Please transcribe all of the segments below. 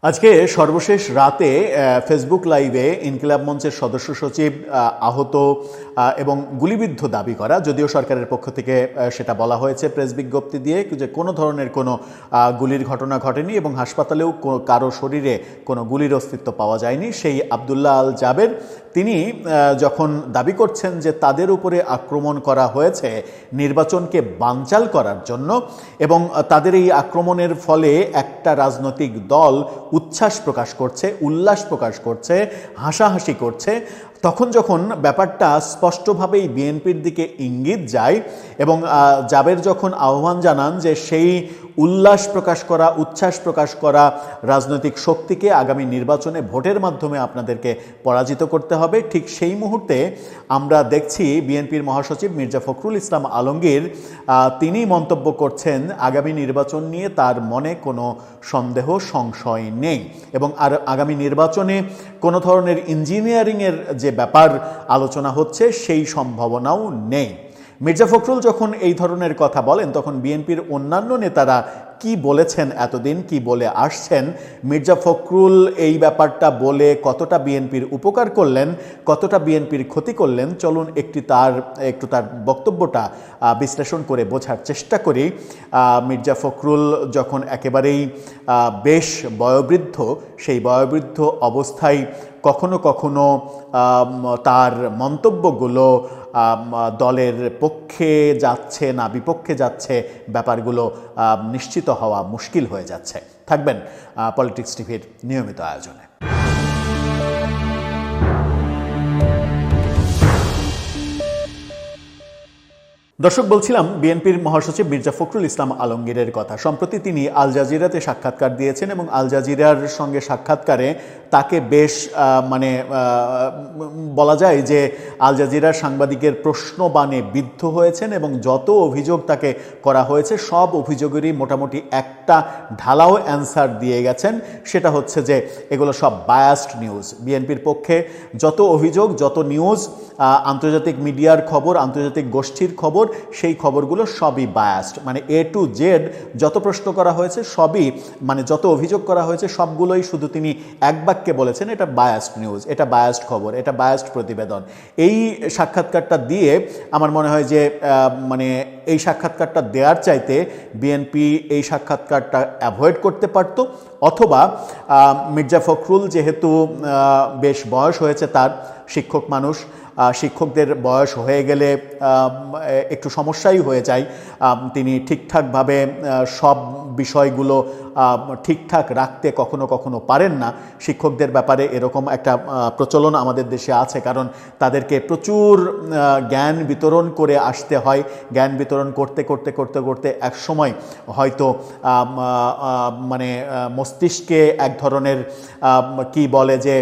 আজকে সর্বশেষ রাতে ফেসবুক লাইভে ইনকিলাব মঞ্চের সদস্য সচিব আহত এবং গুলিবিদ্ধ দাবি করা, যদিও সরকারের পক্ষ থেকে সেটা বলা হয়েছে প্রেস বিজ্ঞপ্তি দিয়ে যে কোনো ধরনের কোনো গুলির ঘটনা ঘটেনি এবং হাসপাতালেও কারো শরীরে কোনো গুলির অস্তিত্ব পাওয়া যায়নি। সেই আবদুল্লাহ আল জাবের তিনি যখন দাবি করছেন যে তাদের উপরে আক্রমণ করা হয়েছে নির্বাচনকে বানচাল করার জন্য এবং তাদের এই আক্রমণের ফলে একটা রাজনৈতিক দল উচ্ছ্বাস প্রকাশ করছে, উল্লাস প্রকাশ করছে, হাসাহাসি করছে, তখন যখন ব্যাপারটা স্পষ্টভাবেই বিএনপির দিকে ইঙ্গিত যায় এবং জাবের যখন আহ্বান জানান যে সেই উল্লাস প্রকাশ করা, উচ্ছ্বাস প্রকাশ করা রাজনৈতিক শক্তিকে আগামী নির্বাচনে ভোটের মাধ্যমে আপনাদেরকে পরাজিত করতে হবে, ঠিক সেই মুহূর্তে আমরা দেখছি বিএনপির মহাসচিব মির্জা ফখরুল ইসলাম আলমগীর তিনি মন্তব্য করছেন আগামী নির্বাচন নিয়ে তার মনে কোনো সন্দেহ সংশয় নেই এবং আর আগামী নির্বাচনে কোনো ধরনের ইঞ্জিনিয়ারিংয়ের যে ব্যাপার আলোচনা হচ্ছে সেই সম্ভাবনাও নেই। মির্জা ফখরুল যখন এই ধরনের কথা বলেন তখন বিএনপির অন্যান্য নেতারা কি বলেছেন, এতদিন কি বলে আসছেন, মির্জা ফখরুল এই ব্যাপারটা বলে কতটা বিএনপির উপকার করলেন, কতটা বিএনপির ক্ষতি করলেন, চলুন একটু তার বক্তব্যটা বিশ্লেষণ করে বোঝার চেষ্টা করি। মির্জা ফখরুল যখন একেবারেই বেশ বয়োবৃদ্ধ, সেই বয়োবৃদ্ধ অবস্থায় কখনো কখনো তার মন্তব্যগুলো দলের পক্ষে যাচ্ছে না বিপক্ষে যাচ্ছে, ব্যাপারগুলো নিশ্চিত হওয়া মুশকিল হয়ে যাচ্ছে। থাকবেন পলিটিক্স টিভির নিয়মিত আয়োজনে। দর্শক, বলছিলাম বিএনপির মহাসচিব মির্জা ফখরুল ইসলাম আলমগীরের কথা। সম্প্রতি তিনি আল জাজিরাতে সাক্ষাৎকার দিয়েছেন এবং আল জাজিরার সঙ্গে সাক্ষাৎকারে তাকে বেশ বলা যায় যে আল জাজিরার সাংবাদিকের প্রশ্নবাণে বিদ্ধ হয়েছেন এবং যত অভিযোগ তাকে করা হয়েছে সব অভিযোগেরই মোটামুটি একটা ঢালাও অ্যান্সার দিয়ে গেছেন, সেটা হচ্ছে যে এগুলো সব বায়াসড নিউজ। বিএনপির পক্ষে যত অভিযোগ, যত নিউজ, আন্তর্জাতিক মিডিয়ার খবর, আন্তর্জাতিক গোষ্ঠীর খবর, সেই খবরগুলো সবই বায়াসড। মানে এ টু জেড যত প্রশ্ন করা হয়েছে সবই, যত অভিযোগ করা হয়েছে সবগুলোই শুধু তিনি এক বাক্যে বলেছেন এটা বায়াসড নিউজ, এটা বায়াসড খবর, এটা বায়াসড প্রতিবেদন। এই সাক্ষাৎকারটা দিয়ে আমার মনে হয় যে এই সাক্ষাৎকারটা দেওয়ার চাইতে বিএনপি এই সাক্ষাৎকারটা অ্যাভয়েড করতে পারত, অথবা মির্জা ফখরুল যেহেতু বেশ বয়স হয়েছে তার, শিক্ষক মানুষ, শিক্ষকদের বয়স হয়ে গেলে একটু সমস্যাই হয়ে যায়, তিনি ঠিকঠাকভাবে সব বিষয়গুলো ঠিকঠাক রাখতে কখনো কখনো পারেন না। শিক্ষকদের ব্যাপারে এরকম একটা প্রচলন আমাদের দেশে আছে, কারণ তাদেরকে প্রচুর জ্ঞান বিতরণ করে আসতে হয়। জ্ঞান বিতরণ করতে করতে করতে করতে এক সময় হয়তো মস্তিষ্কে এক ধরনের কি বলে যে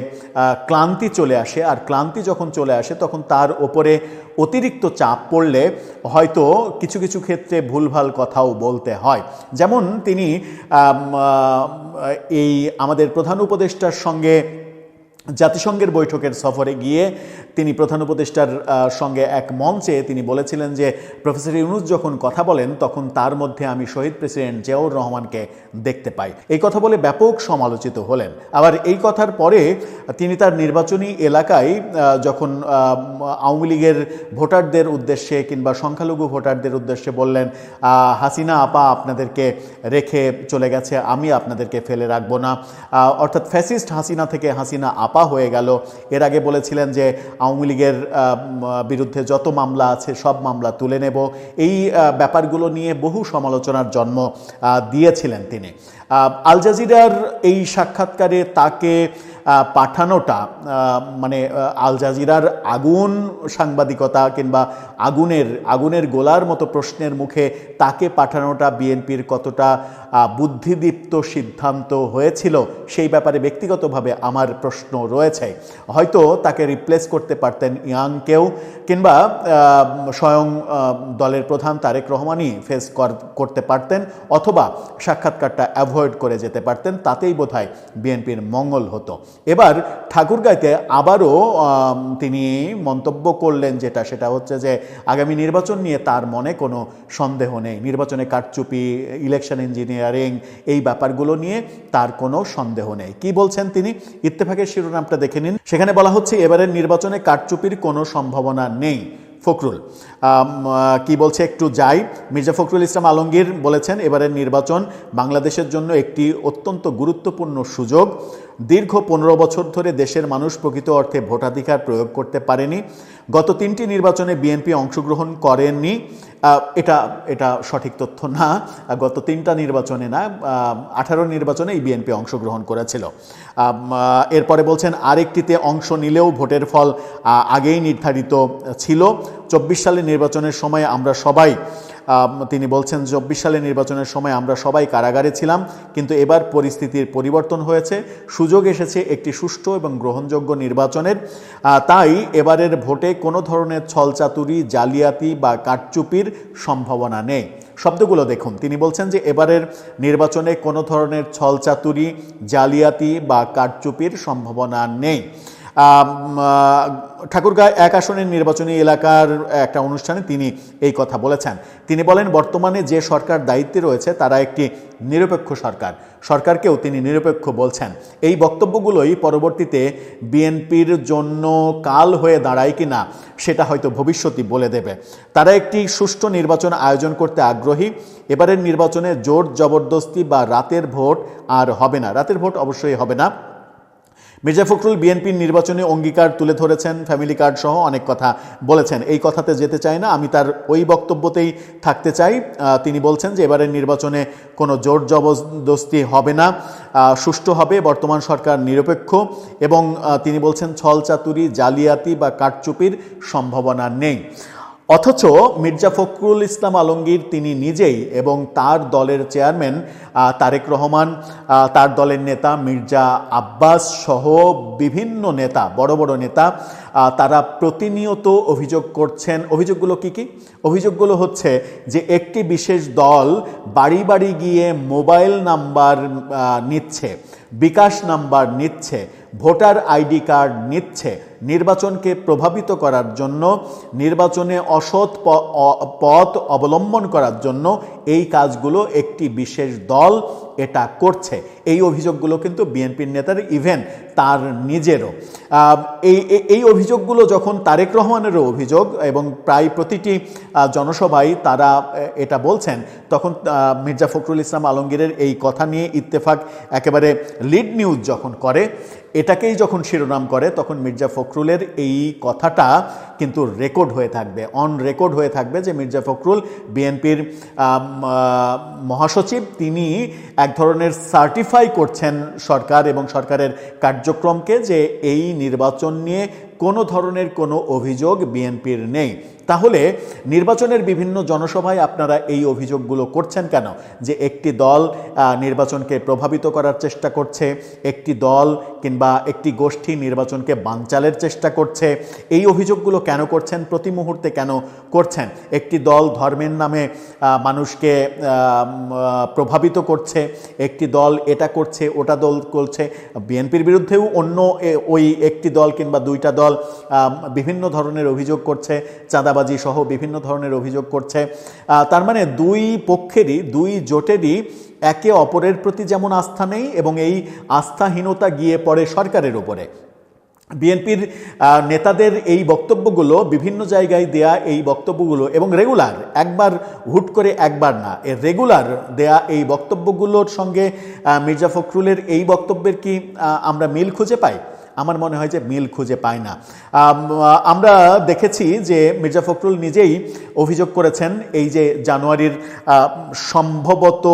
ক্লান্তি চলে আসে, আর ক্লান্তি যখন চলে আসে তখন তার ওপরে অতিরিক্ত চাপ পড়লে হয়তো কিছু কিছু ক্ষেত্রে ভুলভাল কথাও বলতে হয়। যেমন তিনি এই আমাদের প্রধান উপদেষ্টার সঙ্গে জাতিসংঘের বৈঠকের সফরে গিয়ে তিনি প্রধান উপদেষ্টার সঙ্গে এক মঞ্চে তিনি বলেছিলেন যে প্রফেসর ইউনূস যখন কথা বলেন তখন তার মধ্যে আমি শহীদ প্রেসিডেন্ট জিয়াউর রহমানকে দেখতে পাই। এই কথা বলে ব্যাপক সমালোচিত হলেন। আবার এই কথার পরে তিনি তার নির্বাচনী এলাকায় যখন আওয়ামী লীগের ভোটারদের উদ্দেশ্যে কিংবা সংখ্যালঘু ভোটারদের উদ্দেশ্যে বললেন হাসিনা আপা আপনাদেরকে রেখে চলে গেছে, আমি আপনাদেরকে ফেলে রাখবো না, অর্থাৎ ফ্যাসিস্ট হাসিনা থেকে হাসিনা আপা হয়ে গেল। এর আগে বলেছিলেন যে আওয়ামী লীগের বিরুদ্ধে যত মামলা আছে সব মামলা তুলে নেব। এই ব্যাপারগুলো নিয়ে বহু সমালোচনার জন্ম দিয়েছিলেন তিনি। আল জাজিরার এই সাক্ষাৎকারে তাকে পাঠানোটা আল জাজিরার আগুন সাংবাদিকতা কিংবা আগুনের গোলার মতো প্রশ্নের মুখে তাকে পাঠানোটা বিএনপির কতটা বুদ্ধিদীপ্ত সিদ্ধান্ত হয়েছিল সেই ব্যাপারে ব্যক্তিগতভাবে আমার প্রশ্ন রয়েছে। হয়তো তাকে রিপ্লেস করতে পারতেন ইয়াং কেউ, কিংবা স্বয়ং দলের প্রধান তারেক রহমানই ফেস করতে পারতেন, অথবা সাক্ষাৎকারটা অ্যাভয়েড অ্যাভয়েড করে যেতে পারতেন, তাতেই বোধহয় বিএনপির মঙ্গল হতো। এবার ঠাকুরগাঁইতে আবারও তিনি মন্তব্য করলেন যেটা, সেটা হচ্ছে যে আগামী নির্বাচন নিয়ে তার মনে কোনো সন্দেহ নেই। নির্বাচনে কারচুপি, ইলেকশন ইঞ্জিনিয়ারিং, এই ব্যাপারগুলো নিয়ে তার কোনো সন্দেহ নেই। কি বলছেন তিনি? ইত্তেফাকের শিরোনামটা দেখে নিন। সেখানে বলা হচ্ছে এবারের নির্বাচনে কারচুপির কোনো সম্ভাবনা নেই। ফখরুল কি বলছে একটু যাই। মির্জা ফখরুল ইসলাম আলমগীর বলেছেন এবারের নির্বাচন বাংলাদেশের জন্য একটি অত্যন্ত গুরুত্বপূর্ণ সুযোগ। দীর্ঘ 15 বছর ধরে দেশের মানুষ প্রকৃত অর্থে ভোটাধিকার প্রয়োগ করতে পারেনি। গত 3টি নির্বাচনে বিএনপি অংশগ্রহণ করেননি। এটা সঠিক তথ্য না। গত 3টা নির্বাচনে না, 18 নির্বাচনে এই বিএনপি অংশগ্রহণ করেছিল। এরপরে বলছেন আরেকটিতে অংশ নিলেও ভোটের ফল আগেই নির্ধারিত ছিল। 24 সালের নির্বাচনের সময় আমরা সবাই, তিনি বলছেন 24 সালের নির্বাচনের সময় আমরা সবাই কারাগারে ছিলাম, কিন্তু এবার পরিস্থিতির পরিবর্তন হয়েছে, সুযোগ এসেছে একটি সুষ্ঠু এবং গ্রহণযোগ্য নির্বাচনের। তাই এবারের ভোটে কোনো ধরনের ছলচাতুরি, জালিয়াতি বা কারচুপির সম্ভাবনা নেই। শব্দগুলো দেখুন। তিনি বলছেন যে এবারের নির্বাচনে কোনো ধরনের ছলচাতুরি, জালিয়াতি বা কারচুপির সম্ভাবনা নেই। ঠাকুরগাঁও 1 আসনের নির্বাচনী এলাকার একটা অনুষ্ঠানে তিনি এই কথা বলেছেন। তিনি বলেন বর্তমানে যে সরকার দায়িত্বে রয়েছে তারা একটি নিরপেক্ষ সরকার, সরকারকেও তিনি নিরপেক্ষ বলছেন। এই বক্তব্যগুলোই পরবর্তীতে বিএনপির জন্য কাল হয়ে দাঁড়ায় কি না সেটা হয়তো ভবিষ্যতই বলে দেবে। তারা একটি সুষ্ঠু নির্বাচন আয়োজন করতে আগ্রহী। এবারের নির্বাচনে জোর জবরদস্তি বা রাতের ভোট আর হবে না। রাতের ভোট অবশ্যই হবে না। মির্জা ফখরুল বিএনপির নির্বাচনী অঙ্গীকার তুলে ধরেছেন, ফ্যামিলি কার্ড সহ অনেক কথা বলেছেন। এই কথাতে যেতে চাই না, আমি তার ওই বক্তব্যতেই থাকতে চাই। তিনি বলছেন যে এবারের নির্বাচনে কোনো জোর জবরদস্তি হবে না, সুষ্ঠু হবে, বর্তমান সরকার নিরপেক্ষ, এবং তিনি বলছেন ছলচাতুরি, জালিয়াতি বা কারচুপির সম্ভাবনা নেই। অথচ মির্জা ফখরুল ইসলাম আলমগীর তিনি নিজেই এবং তার দলের চেয়ারম্যান তারেক রহমান, তার দলের নেতা মির্জা আব্বাস সহ বিভিন্ন নেতা, বড় বড় নেতা, তারা প্রতিনিয়ত অভিযোগ করছেন। অভিযোগগুলো কি কি? অভিযোগগুলো হচ্ছে যে একটি বিশেষ দল বাড়ি বাড়ি গিয়ে মোবাইল নাম্বার নিচ্ছে, বিকাশ নাম্বার নিচ্ছে, ভোটার আইডি কার্ড নিচ্ছে, নির্বাচনকে প্রভাবিত করার জন্য, নির্বাচনে অসৎ পথ অবলম্বন করার জন্য এই কাজগুলো একটি বিশেষ দল এটা করছে। এই অভিযোগগুলো কিন্তু বিএনপির নেতার, ইভেন তার নিজেরও। এই অভিযোগগুলো যখন তারেক রহমানেরও অভিযোগ এবং প্রায় প্রতিটি জনসভায় তারা এটা বলছেন, তখন মির্জা ফখরুল ইসলাম আলমগীরের এই কথা নিয়ে ইত্তেফাক একেবারে লিড নিউজ যখন করে, এটাকেই যখন শিরোনাম করে, তখন মির্জা ফখরুলের এই কথাটা কিন্তু রেকর্ড হয়ে থাকবে, অন রেকর্ড হয়ে থাকবে যে মির্জা ফখরুল বিএনপির মহাসচিব, তিনি এক ধরনের সার্টিফাই করছেন সরকার এবং সরকারের কার্যক্রমকে যে এই নির্বাচন নিয়ে কোনো ধরনের কোনো অভিযোগ বিএনপির নেই। তাহলে নির্বাচনের বিভিন্ন জনসভায় আপনারা এই অভিযোগগুলো করছেন কেন? যে একটি দল নির্বাচনকে প্রভাবিত করার চেষ্টা করছে, একটি দল কিংবা একটি গোষ্ঠী নির্বাচনকে বানচালের চেষ্টা করছে। এই অভিযোগগুলো কেন করছেন? প্রতি মুহূর্তে কেন করছেন? একটি দল ধর্মের নামে মানুষকে প্রভাবিত করছে, একটি দল এটা করছে, ওটা দল করছে। বিএনপির বিরুদ্ধেও অন্য ওই একটি দল কিংবা দুইটা দল বিভিন্ন ধরনের অভিযোগ করছে, চাঁদাবাজি সহ বিভিন্ন ধরনের অভিযোগ করছে। তার মানে দুই পক্ষেরই, দুই জোটেরই একে অপরের প্রতি যেমন আস্থা নেই, এবং এই আস্থাহীনতা গিয়ে পড়ে সরকারের উপরে। বিএনপির নেতাদের এই বক্তব্যগুলো, বিভিন্ন জায়গায় দেয়া এই বক্তব্যগুলো, এবং রেগুলার, একবার হুট করে একবার না, এর রেগুলার দেয়া এই বক্তব্যগুলোর সঙ্গে মির্জা ফখরুলের এই বক্তব্যের কি আমরা মিল খুঁজে পাই? আমার মনে হয় যে মিল খুঁজে পায় না। আমরা দেখেছি যে মির্জা ফখরুল নিজেই অভিযোগ করেছেন এই যে জানুয়ারির সম্ভবত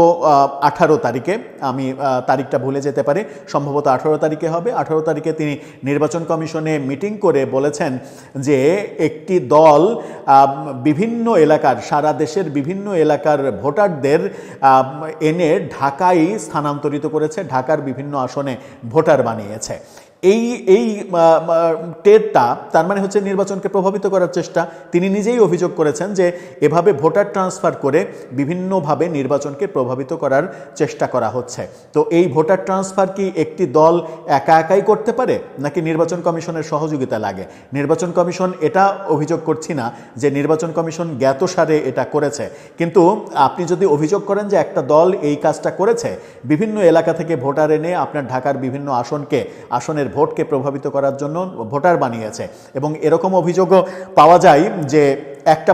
18 তারিখে, আমি তারিখটা ভুলে যেতে পারি, সম্ভবত 18 তারিখে হবে। 18 তারিখে তিনি নির্বাচন কমিশনে মিটিং করে বলেছেন যে একটি দল বিভিন্ন এলাকার, সারা দেশের বিভিন্ন এলাকার ভোটারদের এনে ঢাকায় স্থানান্তরিত করেছে, ঢাকার বিভিন্ন আসনে ভোটার বানিয়েছে। এই এই টেরটা তার মানে হচ্ছে নির্বাচনকে প্রভাবিত করার চেষ্টা। তিনি নিজেই অভিযোগ করেছেন যে এভাবে ভোটার ট্রান্সফার করে বিভিন্নভাবে নির্বাচনকে প্রভাবিত করার চেষ্টা করা হচ্ছে। তো এই ভোটার ট্রান্সফার কি একটি দল একা একাই করতে পারে, নাকি নির্বাচন কমিশনের সহযোগিতা লাগে? নির্বাচন কমিশন এটা অভিযোগ করছি না যে নির্বাচন কমিশন জ্ঞাতসারে এটা করেছে, কিন্তু আপনি যদি অভিযোগ করেন যে একটা দল এই কাজটা করেছে, বিভিন্ন এলাকা থেকে ভোটার এনে আপনার ঢাকার বিভিন্ন আসনের ভোটকে প্রভাবিত করার জন্য ভোটার বানিয়েছে, এবং এরকম অভিযোগও পাওয়া যায় যে একটা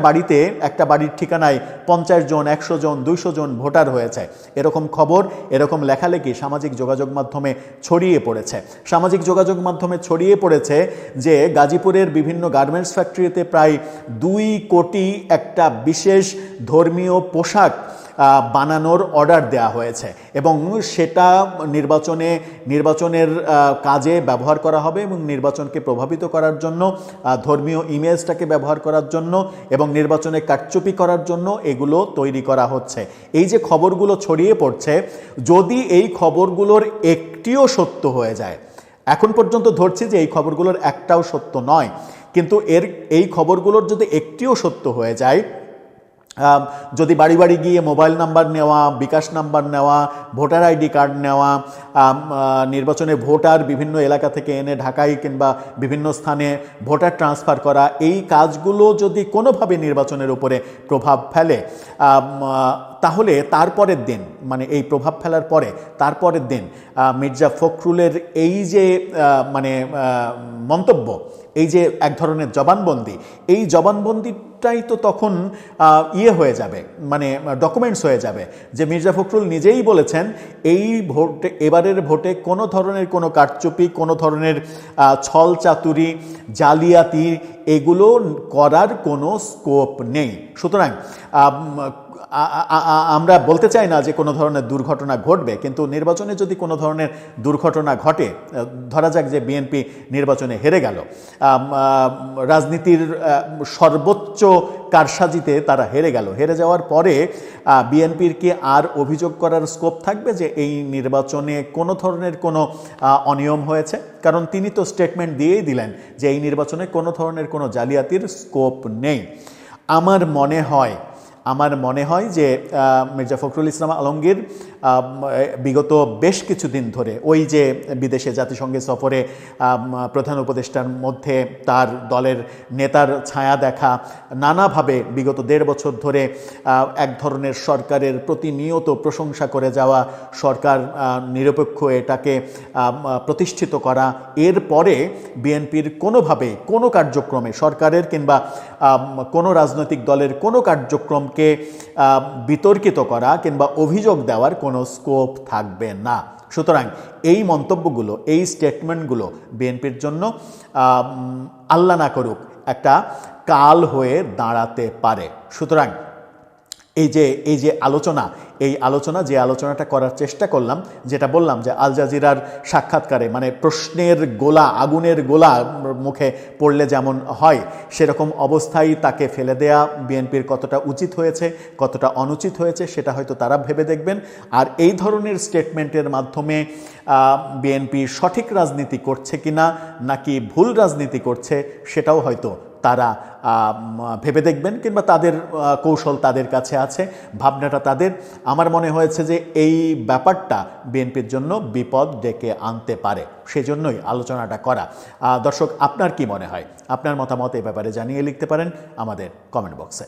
বাড়ির ঠিকানায় 50 জন, 100 জন, 200 জন ভোটার হয়েছে। এরকম খবর, এরকম লেখালেখি সামাজিক যোগাযোগ মাধ্যমে ছড়িয়ে পড়েছে। সামাজিক যোগাযোগ মাধ্যমে ছড়িয়ে পড়েছে যে গাজীপুরের বিভিন্ন গার্মেন্টস ফ্যাক্টরিতে প্রায় 2 কোটি একটা বিশেষ ধর্মীয় পোশাক বানানোর অর্ডার দেওয়া হয়েছে, এবং সেটা নির্বাচনের কাজে ব্যবহার করা হবে, এবং নির্বাচনকে প্রভাবিত করার জন্য, ধর্মীয় ইমেজটাকে ব্যবহার করার জন্য এবং নির্বাচনে কারচুপি করার জন্য এগুলো তৈরি করা হচ্ছে। এই যে খবরগুলো ছড়িয়ে পড়ছে, যদি এই খবরগুলোর একটিও সত্য হয়ে যায়, এখন পর্যন্ত ধরছি যে এই খবরগুলোর একটাও সত্য নয়, কিন্তু এই খবরগুলোর যদি একটিও সত্য হয়ে যায়, যদি বাড়ি বাড়ি গিয়ে মোবাইল নাম্বার নেওয়া, বিকাশ নাম্বার নেওয়া, ভোটার আইডি কার্ড নেওয়া, নির্বাচনে ভোটার বিভিন্ন এলাকা থেকে এনে ঢাকায় কিংবা বিভিন্ন স্থানে ভোটার ট্রান্সফার করা, এই কাজগুলো যদি কোনোভাবে নির্বাচনের উপরে প্রভাব ফেলে, তাহলে তারপরের দিন, মানে এই প্রভাব ফেলার পরে তারপরের দিন মির্জা ফখরুলের এই যে মন্তব্য, এই যে এক ধরনের জবানবন্দি, এই জবানবন্দিটাই তো তখন হয়ে যাবে, মানে ডকুমেন্টস হয়ে যাবে, যে মির্জা ফখরুল নিজেই বলেছেন এই এবারের ভোটে কোনো ধরনের কোনো কারচুপি, কোনো ধরনের ছল চাতুরি, জালিয়াতি এগুলো করার কোনো স্কোপ নেই। সুতরাং আমরা বলতে চাই না যে কোনো ধরনের দুর্ঘটনা ঘটবে, কিন্তু নির্বাচনে যদি কোনো ধরনের দুর্ঘটনা ঘটে, ধরা যাক যে বিএনপি নির্বাচনে হেরে গেল, রাজনীতির সর্বোচ্চ কারসাজিতে তারা হেরে যাওয়ার পরে বিএনপির কি আর অভিযোগ করার স্কোপ থাকবে যে এই নির্বাচনে কোনো ধরনের কোনো অনিয়ম হয়েছে? কারণ তিনি তো স্টেটমেন্ট দিয়েই দিলেন যে এই নির্বাচনে কোনো ধরনের কোনো জালিয়াতির স্কোপ নেই। আমার মনে হয় যে মির্জা ফখরুল ইসলাম আলমগীর বিগত বেশ কিছুদিন ধরে ওই যে বিদেশে জাতিসংঘের সফরে প্রধান উপদেষ্টার মধ্যে তার দলের নেতার ছায়া দেখা, নানাভাবে বিগত 1.5 বছর ধরে এক ধরনের সরকারের প্রতিনিয়ত প্রশংসা করে যাওয়া, সরকার নিরপেক্ষ এটাকে প্রতিষ্ঠিত করা, এরপরে বিএনপির কোনোভাবে কোনো কার্যক্রমে, সরকারের কিংবা কোনো রাজনৈতিক দলের কোনো কার্যক্রমকে বিতর্কিত করা কিংবা অভিযোগ দেওয়ার কোনো স্কোপ থাকবে না। সুতরাং এই মন্তব্যগুলো, এই স্টেটমেন্টগুলো বিএনপির জন্য আল্লাহ না করুক একটা কাল হয়ে দাঁড়াতে পারে। সুতরাং এই যে আলোচনাটা করার চেষ্টা করলাম, যেটা বললাম যে আল জাজিরার সাক্ষাৎকারে, মানে প্রশ্নের গোলা, আগুনের গোলা মুখে পড়লে যেমন হয়, সেরকম অবস্থায় তাকে ফেলে দেয়া বিএনপির কতটা উচিত হয়েছে, কতটা অনুচিত হয়েছে, সেটা হয়তো তারা ভেবে দেখবেন। আর এই ধরনের স্টেটমেন্টের মাধ্যমে বিএনপি সঠিক রাজনীতি করছে কিনা নাকি ভুল রাজনীতি করছে, সেটাও হয়তো তারা ভেবে দেখবেন, কিংবা তাদের কৌশল তাদের কাছে আছে, ভাবনাটা তাদের। আমার মনে হয়েছে যে এই ব্যাপারটা বিএনপির জন্য বিপদ ডেকে আনতে পারে, সেজন্যই আলোচনাটা করা। দর্শক, আপনার কি মনে হয়? আপনার মতামত এই ব্যাপারে জানিয়ে লিখতে পারেন আমাদের কমেন্ট বক্সে।